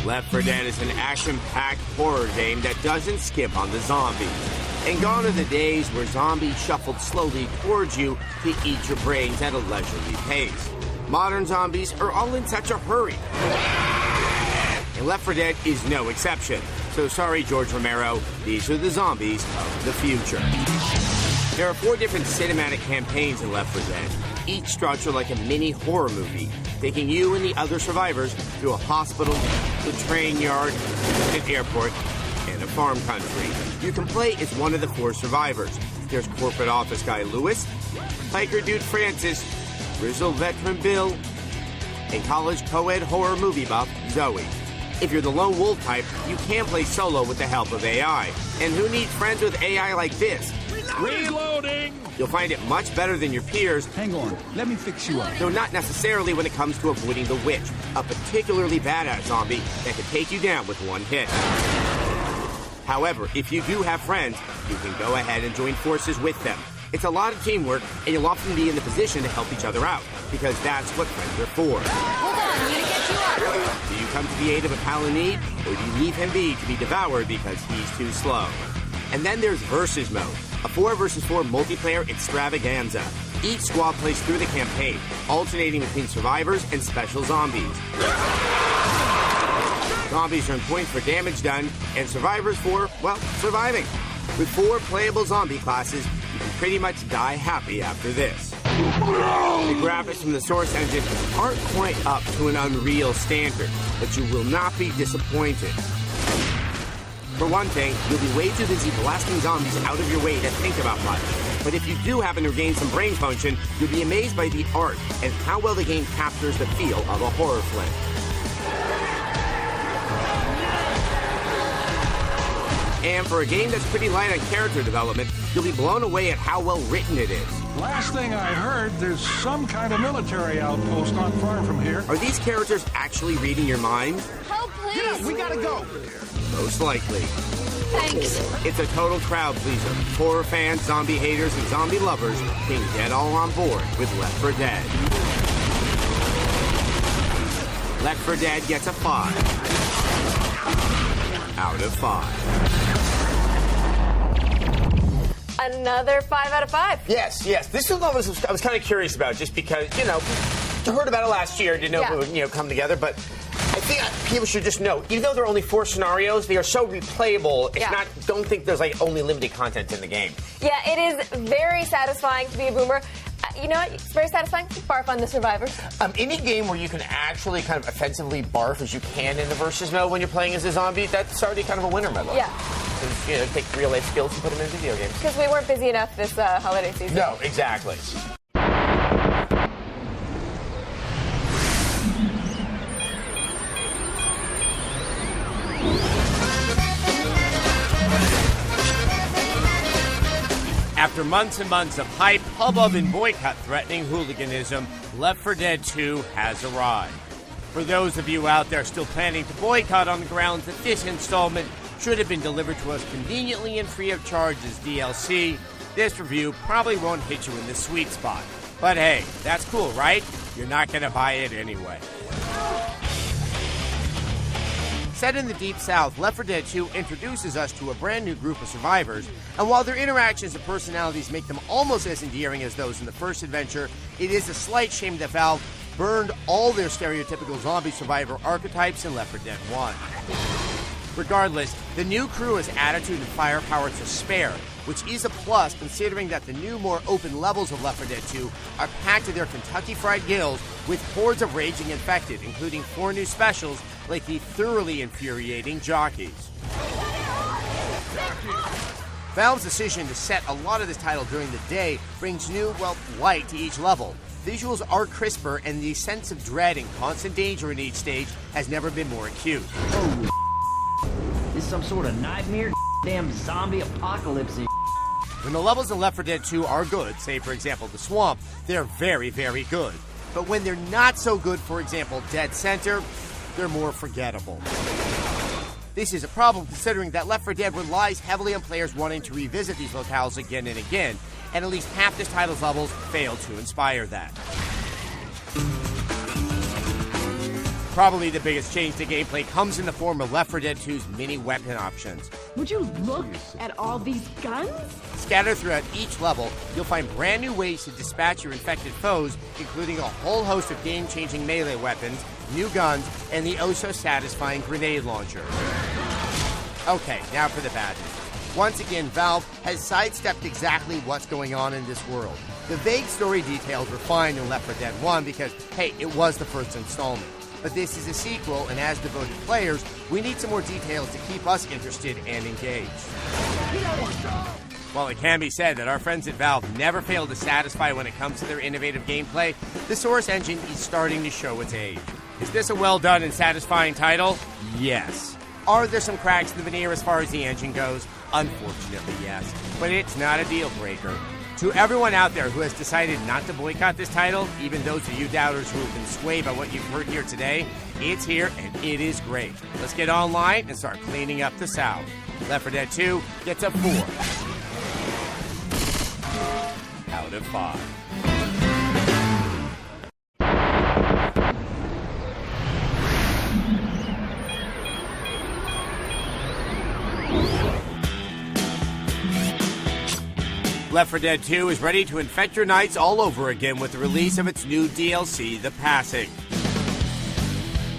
Left 4 Dead is an action-packed horror game that doesn't skip on the zombies. And gone are the days where zombies shuffled slowly towards you to eat your brains at a leisurely pace. Modern zombies are all in such a hurry. And Left 4 Dead is no exception. So sorry, George Romero, these are the zombies of the future. There are 4 different cinematic campaigns in Left 4 Dead, each structured like a mini horror movie, taking you and the other survivors to a hospital, a train yard, an airport, and a farm country. You can play as one of the 4 survivors. There's corporate office guy Lewis, biker dude Francis, grizzled veteran Bill, and college co-ed horror movie buff Zoe. If you're the lone wolf type, you can play solo with the help of AI. And who needs friends with AI like this? Reloading! You'll find it much better than your peers. Hang on, let me fix you up. Though not necessarily when it comes to avoiding the witch, a particularly badass zombie that can take you down with one hit. However, if you do have friends, you can go ahead and join forces with them. It's a lot of teamwork, and you'll often be in the position to help each other out, because that's what friends are for. Hold on, I'm gonna get you up. Do you come to the aid of a pal in need, or do you leave him be to be devoured because he's too slow? And then there's Versus Mode, a 4 versus 4 multiplayer extravaganza. Each squad plays through the campaign, alternating between survivors and special zombies. Zombies earn points for damage done, and survivors for, well, surviving. With 4 playable zombie classes, you can pretty much die happy after this. The graphics from the Source engine aren't quite up to an Unreal standard, but you will not be disappointed. For one thing, you'll be way too busy blasting zombies out of your way to think about much. But if you do happen to regain some brain function, you'll be amazed by the art and how well the game captures the feel of a horror flick. And for a game that's pretty light on character development, you'll be blown away at how well written it is. Last thing I heard, there's some kind of military outpost not far from here. Are these characters actually reading your mind? Help, please. We gotta go. Most likely. Thanks. It's a total crowd pleaser. Horror fans, zombie haters, and zombie lovers can get all on board with Left 4 Dead. Left 4 Dead gets a 5 out of 5. Another 5 out of 5. Yes. This is one I was kind of curious about, just because, I heard about it last year, didn't know if it would, come together, but I think people should just know, even though there are only 4 scenarios, they are so replayable. It's not, don't think there's only limited content in the game. Yeah, it is very satisfying to be a boomer. You know what? It's very satisfying to barf on the survivors. Any game where you can actually kind of offensively barf as you can in the versus mode when you're playing as a zombie, that's already kind of a winner, my love. Yeah. Because, take real life skills and put them in video games. Because we weren't busy enough this holiday season. No, exactly. After months and months of hype, hubbub, and boycott threatening hooliganism, Left 4 Dead 2 has arrived. For those of you out there still planning to boycott on the grounds that this installment should have been delivered to us conveniently and free of charge as DLC, this review probably won't hit you in the sweet spot. But hey, that's cool, right? You're not going to buy it anyway. Set in the Deep South, Left 4 Dead 2 introduces us to a brand new group of survivors, and while their interactions and personalities make them almost as endearing as those in the first adventure, it is a slight shame that Valve burned all their stereotypical zombie survivor archetypes in Left 4 Dead 1. Regardless, the new crew has attitude and firepower to spare, which is a plus considering that the new, more open levels of Left 4 Dead 2 are packed to their Kentucky Fried Gills with hordes of raging infected, including 4 new specials like the thoroughly infuriating jockeys. Valve's decision to set a lot of this title during the day brings new, light to each level. Visuals are crisper, and the sense of dread and constant danger in each stage has never been more acute. Holy this is some sort of nightmare, damn zombie apocalypse. When the levels in Left 4 Dead 2 are good, say for example the swamp, they're very, very good. But when they're not so good, for example Dead Center, they're more forgettable. This is a problem considering that Left 4 Dead relies heavily on players wanting to revisit these locales again and again, and at least half this title's levels fail to inspire that. Probably the biggest change to gameplay comes in the form of Left 4 Dead 2's mini weapon options. Would you look at all these guns? Scattered throughout each level, you'll find brand new ways to dispatch your infected foes, including a whole host of game-changing melee weapons, new guns, and the oh-so-satisfying grenade launcher. Okay, now for the bad news. Once again, Valve has sidestepped exactly what's going on in this world. The vague story details were fine in Left 4 Dead 1 because, hey, it was the first installment. But this is a sequel, and as devoted players, we need some more details to keep us interested and engaged. While it can be said that our friends at Valve never fail to satisfy when it comes to their innovative gameplay, the Source engine is starting to show its age. Is this a well-done and satisfying title? Yes. Are there some cracks in the veneer as far as the engine goes? Unfortunately, yes. But it's not a deal breaker. To everyone out there who has decided not to boycott this title, even those of you doubters who have been swayed by what you've heard here today, it's here and it is great. Let's get online and start cleaning up the South. Left 4 Dead 2 gets a 4 out of 5. Left 4 Dead 2 is ready to infect your nights all over again with the release of its new DLC, The Passing.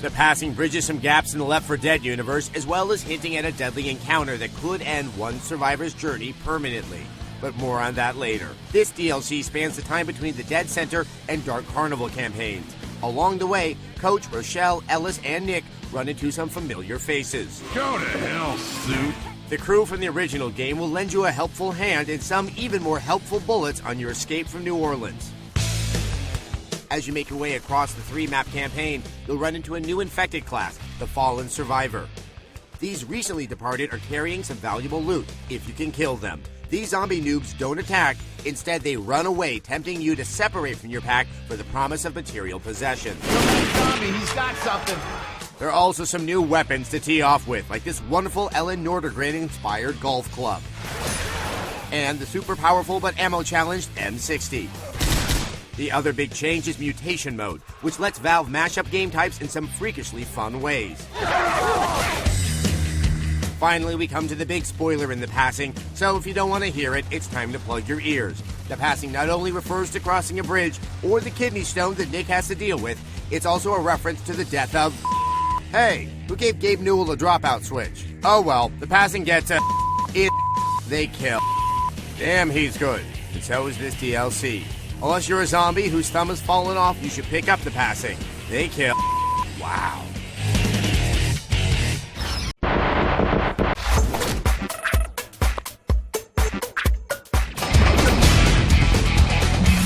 The Passing bridges some gaps in the Left 4 Dead universe, as well as hinting at a deadly encounter that could end one survivor's journey permanently. But more on that later. This DLC spans the time between the Dead Center and Dark Carnival campaigns. Along the way, Coach, Rochelle, Ellis, and Nick run into some familiar faces. Go to hell, suit. The crew from the original game will lend you a helpful hand and some even more helpful bullets on your escape from New Orleans. As you make your way across the 3-map campaign, you'll run into a new infected class, the Fallen Survivor. These recently departed are carrying some valuable loot, if you can kill them. These zombie noobs don't attack, instead they run away, tempting you to separate from your pack for the promise of material possession. Zombie, he's got something. There are also some new weapons to tee off with, like this wonderful Ellen Nordegren-inspired golf club. And the super powerful but ammo-challenged M60. The other big change is Mutation Mode, which lets Valve mash up game types in some freakishly fun ways. Finally, we come to the big spoiler in The Passing, so if you don't want to hear it, it's time to plug your ears. The Passing not only refers to crossing a bridge or the kidney stone that Nick has to deal with, it's also a reference to the death of... Hey, who gave Gabe Newell a dropout switch? Oh well, The Passing gets a... they kill. Damn, he's good. And so is this DLC. Unless you're a zombie whose thumb has fallen off, you should pick up The Passing. They kill. Wow.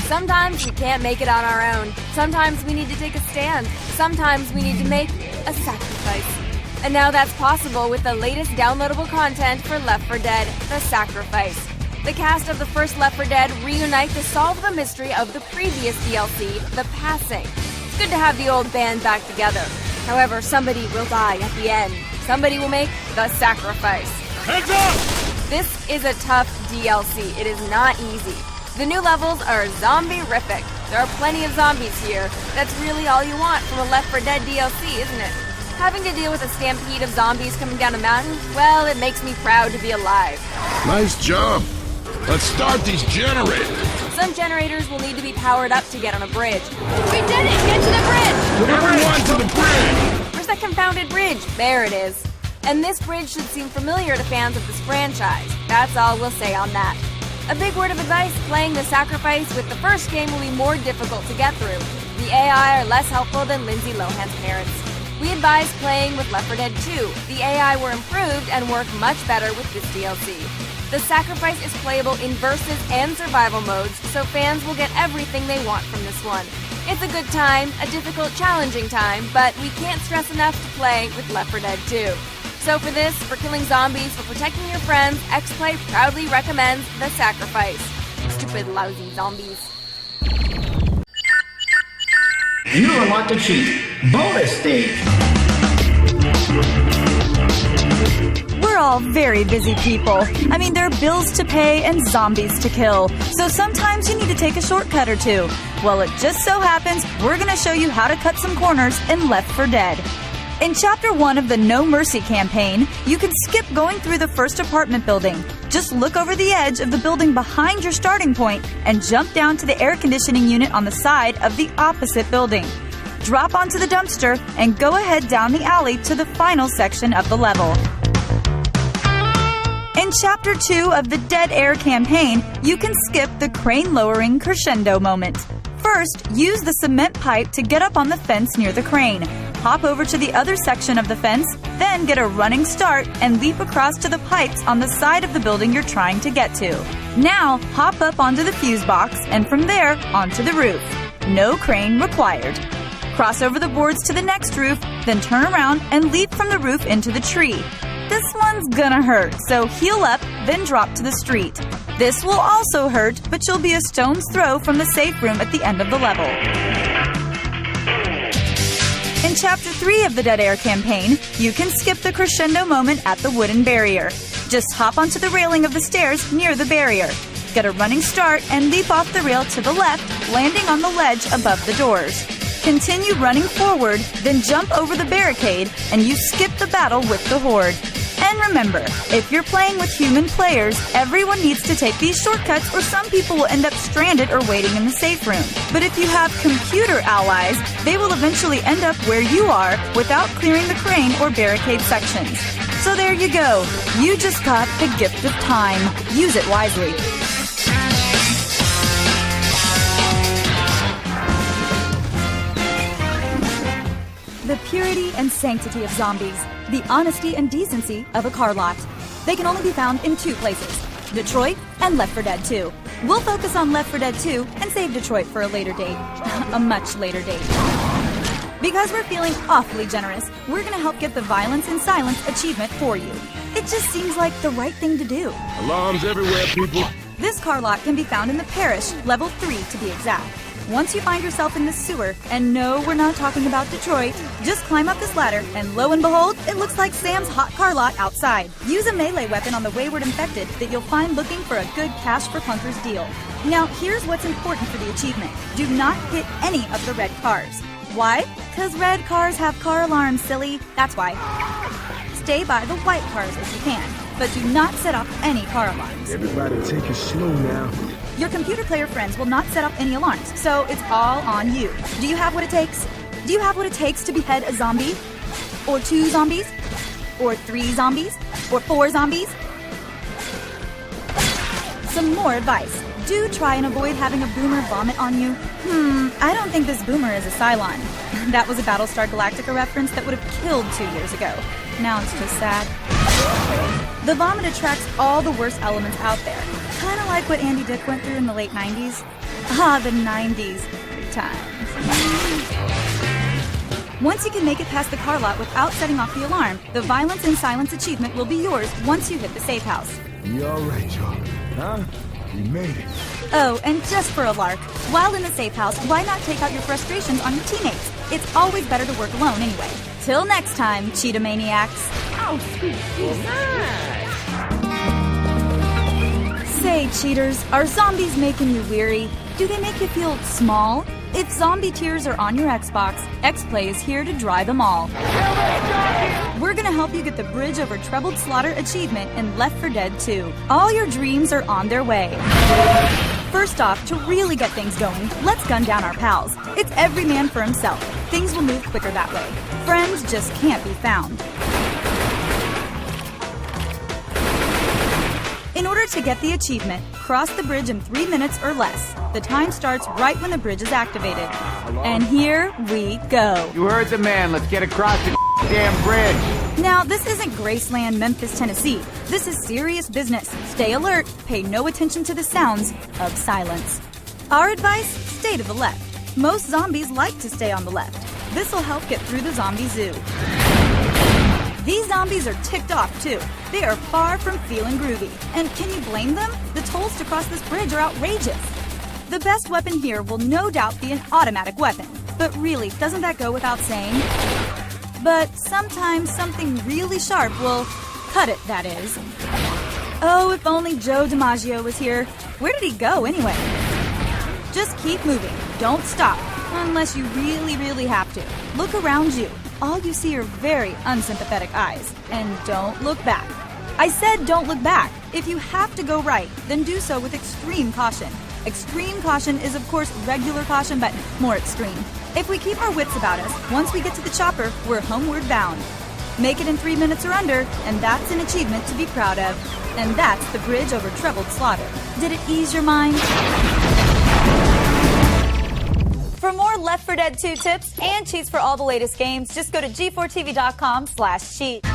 Sometimes we can't make it on our own. Sometimes we need to take a stand. Sometimes we need to make a sacrifice. And now that's possible with the latest downloadable content for Left 4 Dead, The Sacrifice. The cast of the first Left 4 Dead reunite to solve the mystery of the previous DLC, The Passing. It's good to have the old band back together. However, somebody will die at the end. Somebody will make the sacrifice. Heads up! This is a tough DLC. It is not easy. The new levels are zombie-rific. There are plenty of zombies here. That's really all you want from a Left 4 Dead DLC, isn't it? Having to deal with a stampede of zombies coming down a mountain, well, it makes me proud to be alive. Nice job. Let's start these generators. Some generators will need to be powered up to get on a bridge. We did it! Get to the bridge! Everyone to the bridge! Where's that confounded bridge? There it is. And this bridge should seem familiar to fans of this franchise. That's all we'll say on that. A big word of advice, playing The Sacrifice with the first game will be more difficult to get through. The AI are less helpful than Lindsay Lohan's parents. We advise playing with Left 4 Dead 2. The AI were improved and work much better with this DLC. The Sacrifice is playable in Versus and Survival modes, so fans will get everything they want from this one. It's a good time, a difficult, challenging time, but we can't stress enough to play with Left 4 Dead 2. So for this, for killing zombies, for protecting your friends, XPlay proudly recommends The Sacrifice. Stupid, lousy zombies. You unlocked a cheat. Bonus stage. We're all very busy people. I mean, there are bills to pay and zombies to kill. So sometimes you need to take a shortcut or two. Well, it just so happens we're going to show you how to cut some corners in Left 4 Dead. In Chapter 1 of the No Mercy campaign, you can skip going through the first apartment building. Just look over the edge of the building behind your starting point and jump down to the air conditioning unit on the side of the opposite building. Drop onto the dumpster and go ahead down the alley to the final section of the level. In Chapter 2 of the Dead Air campaign, you can skip the crane lowering crescendo moment. First, use the cement pipe to get up on the fence near the crane. Hop over to the other section of the fence, then get a running start and leap across to the pipes on the side of the building you're trying to get to. Now, hop up onto the fuse box and from there onto the roof. No crane required. Cross over the boards to the next roof, then turn around and leap from the roof into the tree. This one's gonna hurt, so heal up, then drop to the street. This will also hurt, but you'll be a stone's throw from the safe room at the end of the level. In Chapter 3 of the Dead Air campaign, you can skip the crescendo moment at the wooden barrier. Just hop onto the railing of the stairs near the barrier. Get a running start and leap off the rail to the left, landing on the ledge above the doors. Continue running forward, then jump over the barricade, and you skip the battle with the Horde. And remember, if you're playing with human players, everyone needs to take these shortcuts or some people will end up stranded or waiting in the safe room. But if you have computer allies, they will eventually end up where you are without clearing the crane or barricade sections. So there you go. You just got the gift of time. Use it wisely. The purity and sanctity of zombies. The honesty and decency of a car lot. They can only be found in two places, Detroit and Left 4 Dead 2. We'll focus on Left 4 Dead 2 and save Detroit for a later date. A much later date. Because we're feeling awfully generous, we're going to help get the Violence in Silence achievement for you. It just seems like the right thing to do. Alarms everywhere, people. This car lot can be found in the Parish, level 3 to be exact. Once you find yourself in the sewer, and no, we're not talking about Detroit, just climb up this ladder, and lo and behold, it looks like Sam's hot car lot outside. Use a melee weapon on the wayward infected that you'll find looking for a good cash for punkers deal. Now, here's what's important for the achievement. Do not hit any of the red cars. Why? Because red cars have car alarms, silly. That's why. Stay by the white cars if you can, but do not set off any car alarms. Everybody take it slow now. Your computer player friends will not set off any alarms, so it's all on you. Do you have what it takes? Do you have what it takes to behead a zombie? Or 2 zombies? Or 3 zombies? Or 4 zombies? Some more advice. Do try and avoid having a boomer vomit on you. I don't think this boomer is a Cylon. That was a Battlestar Galactica reference that would have killed 2 years ago. Now it's just sad. The vomit attracts all the worst elements out there. Kind of like what Andy Dick went through in the late 90s. Ah, the 90s times. Once you can make it past the car lot without setting off the alarm, the Violence in Silence achievement will be yours once you hit the safe house. You alright, y'all? Huh? We made it. Oh, and just for a lark, while in the safe house, why not take out your frustrations on your teammates? It's always better to work alone anyway. Till next time, Cheetah Maniacs. Oh, sweet Jesus. Say, cheaters, are zombies making you weary? Do they make you feel small? If zombie tears are on your Xbox, X-Play is here to dry them all. We're gonna help you get the Bridge Over Troubled Slaughter achievement in Left 4 Dead 2. All your dreams are on their way. First off, to really get things going, let's gun down our pals. It's every man for himself. Things will move quicker that way. Friends just can't be found. In order to get the achievement, cross the bridge in 3 minutes or less. The time starts right when the bridge is activated. And here we go. You heard the man. Let's get across the damn bridge. Now, this isn't Graceland, Memphis, Tennessee. This is serious business. Stay alert. Pay no attention to the sounds of silence. Our advice? Stay to the left. Most zombies like to stay on the left. This will help get through the zombie zoo. These zombies are ticked off, too. They are far from feeling groovy. And can you blame them? The tolls to cross this bridge are outrageous. The best weapon here will no doubt be an automatic weapon. But really, doesn't that go without saying? But sometimes something really sharp will Cut it, that is. Oh, if only Joe DiMaggio was here. Where did he go, anyway? Just keep moving. Don't stop. Unless you really, really have to. Look around you. All you see are very unsympathetic eyes. And don't look back. I said don't look back. If you have to go right, then do so with extreme caution. Extreme caution is, of course, regular caution, but more extreme. If we keep our wits about us, once we get to the chopper, we're homeward bound. Make it in 3 minutes or under, and that's an achievement to be proud of. And that's the bridge over Troubled Slaughter. Did it ease your mind? For more Left 4 Dead 2 tips and cheats for all the latest games, just go to g4tv.com/cheat.